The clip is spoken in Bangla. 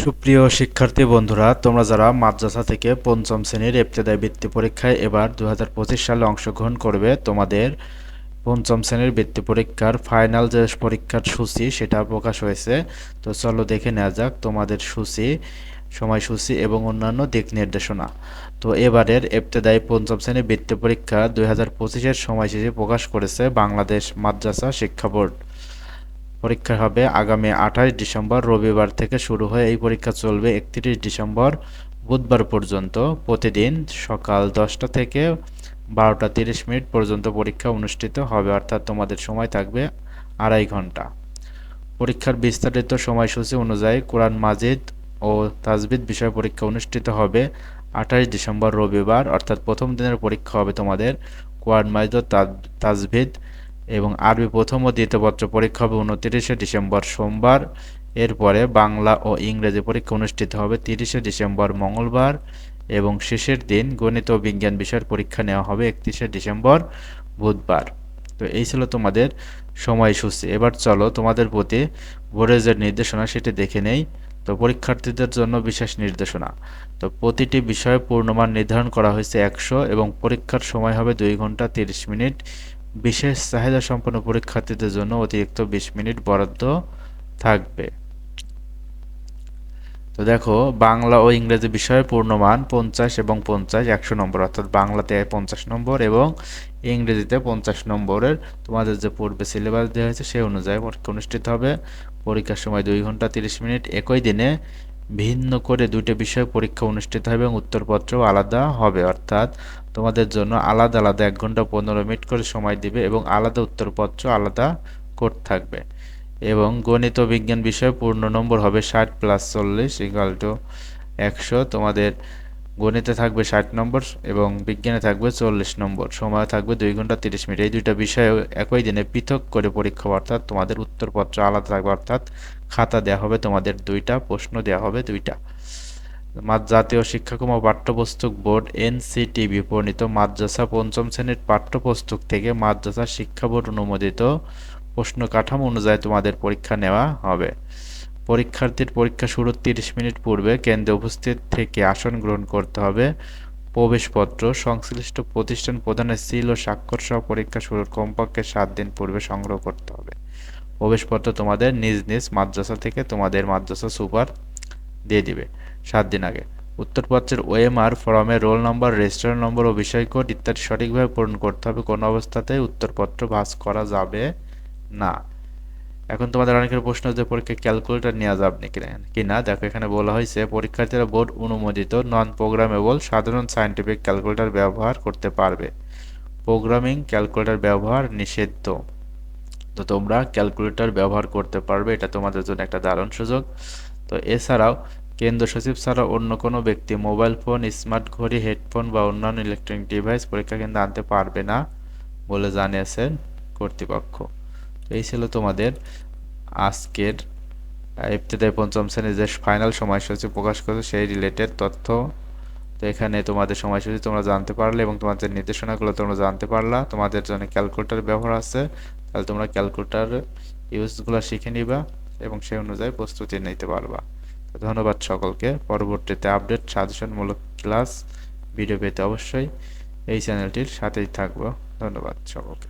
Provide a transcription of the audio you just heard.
সুপ্রিয় শিক্ষার্থী বন্ধুরা, তোমরা যারা মাদ্রাসা থেকে পঞ্চম শ্রেণীর ইবতেদায়ী বৃত্তি পরীক্ষায় এবার 2025 সালে অংশগ্রহণ করবে, তোমাদের পঞ্চম শ্রেণীর বৃত্তি পরীক্ষার ফাইনাল যে পরীক্ষার সূচি সেটা প্রকাশ হয়েছে। তো চলো দেখে নেওয়া যাক তোমাদের সূচি, সময়সূচি এবং অন্যান্য দিক নির্দেশনা। তো এবারের ইবতেদায়ী পঞ্চম শ্রেণীর বৃত্তি পরীক্ষা 2025-এর সময়সূচি প্রকাশ করেছে বাংলাদেশ মাদ্রাসা শিক্ষা বোর্ড। পরীক্ষা হবে আগামী 28 ডিসেম্বর রবিবার থেকে শুরু হয়ে এই পরীক্ষা চলবে 31 ডিসেম্বর বুধবার পর্যন্ত। প্রতিদিন সকাল 10টা থেকে 12টা 30 মিনিট পর্যন্ত পরীক্ষা অনুষ্ঠিত হবে, অর্থাৎ তোমাদের সময় থাকবে 2.5 ঘন্টা। পরীক্ষার বিস্তারিত সময়সূচি অনুযায়ী কোরআন মাজিদ ও তাজবিদ বিষয় পরীক্ষা অনুষ্ঠিত হবে 28 ডিসেম্বর রবিবার, অর্থাৎ প্রথম দিনের পরীক্ষা হবে তোমাদের কোরআন মাজিদ ও তাজবিদ, এবং আরবি প্রথম ও দ্বিতীয় পত্র পরীক্ষা হবে 29 ডিসেম্বর সোমবার। এরপরে বাংলা ও ইংরেজি পরীক্ষা অনুষ্ঠিত হবে 30 ডিসেম্বর মঙ্গলবার, এবং শেষের দিন গণিত ও বিজ্ঞান বিষয়ের পরীক্ষা নেওয়া হবে 31 ডিসেম্বর বুধবার। তো এই ছিল তোমাদের সময়সূচি। এবার চলো তোমাদের প্রতি বোর্ডের যে নির্দেশনা সেটি দেখে নেই। তো পরীক্ষার্থীদের জন্য বিশেষ নির্দেশনা। তো প্রতিটি বিষয়ে পূর্ণমান নির্ধারণ করা হয়েছে 100 এবং পরীক্ষার সময় হবে 2 ঘন্টা 30 মিনিট। বিশেষ চাহিদা সম্পন্ন পরীক্ষার্থীদের জন্য অতিরিক্ত 20 মিনিট বরাদ্দ থাকবে। তো দেখো, বাংলা ও ইংরেজি বিষয়ে পূর্ণমান 50 এবং 50 100 নম্বর, অর্থাৎ বাংলাতে 50 নম্বর এবং ইংরেজিতে 50 নম্বরের তোমাদের যে পূর্বে সিলেবাস দেওয়া হয়েছে সেই অনুযায়ী পরীক্ষা অনুষ্ঠিত হবে। পরীক্ষার সময় 2 ঘন্টা 30 মিনিট। একই দিনে ভিন্ন করে দুইটি বিষয় পরীক্ষা অনুষ্ঠিত হবে এবং উত্তরপত্রও আলাদা হবে, অর্থাৎ তোমাদের জন্য আলাদা আলাদা 1 ঘন্টা 15 মিনিট করে সময় দিবে এবং আলাদা উত্তরপত্র আলাদা কোড থাকবে। এবং গণিত ও বিজ্ঞান বিষয়ে পূর্ণ নম্বর হবে 60 + 40 = 100। তোমাদের গণিতে থাকবে 60 নম্বর এবং বিজ্ঞানে থাকবে 40 নম্বর। সময় থাকবে 2 ঘন্টা 30 মিনিট। এই দুইটা বিষয়ে একই দিনে পৃথক করে পরীক্ষা, অর্থাৎ তোমাদের উত্তরপত্র আলাদা থাকবে, অর্থাৎ খাতা দেওয়া হবে তোমাদের 2টা, প্রশ্ন দেওয়া হবে 2টা। জাতীয় শিক্ষাক্রম ও পাঠ্যপুস্তক বোর্ড এনসিটিবি প্রণীত মাদ্রাসা পঞ্চম শ্রেণীর পাঠ্যপুস্তক থেকে মাদ্রাসা শিক্ষা বোর্ড অনুমোদিত প্রশ্ন কাঠামো অনুযায়ী তোমাদের পরীক্ষা নেওয়া হবে। পরীক্ষার্থীর পরীক্ষা শুরুর 30 মিনিট পূর্বে কেন্দ্রে উপস্থিত থেকে আসন গ্রহণ করতে হবে। প্রবেশপত্র সংশ্লিষ্ট প্রতিষ্ঠান প্রদানের সিল ও স্বাক্ষর সহ পরীক্ষা শুরুর কমপক্ষে 7 দিন পূর্বে সংগ্রহ করতে হবে। প্রবেশপত্র তোমাদের নিজ নিজ মাদ্রাসা থেকে তোমাদের মাদ্রাসা সুপার দিয়ে দিবে 7 দিন আগে। উত্তরপত্রের ওএমআর ফরমে রোল নম্বর, রেজিস্ট্রার নম্বর ও বিষয় কোড ইত্যাদি সঠিকভাবে পূরণ করতে হবে। কোনো অবস্থাতেই উত্তরপত্র ভাঁজ করা যাবে না। এখন তোমাদের অনেকের প্রশ্ন যে পরীক্ষায় ক্যালকুলেটর নেওয়া যাবে কিনা। দেখো, এখানে বলা হয়েছে পরীক্ষার্থীরা বোর্ড অনুমোদিত নন প্রোগ্রামেবল সাধারণ সায়েন্টিফিক ক্যালকুলেটর ব্যবহার করতে পারবে। প্রোগ্রামিং ক্যালকুলেটর ব্যবহার নিষিদ্ধ। তো তোমরা ক্যালকুলেটর ব্যবহার করতে পারবে, এটা তোমাদের জন্য একটা দারুণ সুযোগ। তো এছাড়াও কেন্দ্র সচিব ছাড়া অন্য কোনো ব্যক্তি মোবাইল ফোন, স্মার্ট ঘড়ি, হেডফোন বা অন্যান্য ইলেকট্রনিক ডিভাইস পরীক্ষা কেন্দ্রে আনতে পারবে না বলে জানিয়েছেন কর্তৃপক্ষ। এই ছিল তোমাদের আজকের ইবতেদায়ী পঞ্চম শ্রেণীর যে ফাইনাল সময়সূচি প্রকাশ করেছে সেই রিলেটেড তথ্য। তো এখানে তোমাদের সময়সূচি তোমরা জানতে পারলে এবং তোমাদের নির্দেশনাগুলো তোমরা জানতে পারলা। তোমাদের জন্য ক্যালকুলেটর ব্যবহার আছে, তাহলে তোমরা ক্যালকুলেটর ইউজগুলো শিখে নিবা এবং সেই অনুযায়ী প্রস্তুতি নিতে পারবা। ধন্যবাদ সকলকে। পরবর্তীতে আপডেট সাজেশনমূলক ক্লাস ভিডিও পেতে অবশ্যই এই চ্যানেলটির সাথেই থাকবো। ধন্যবাদ সকলকে।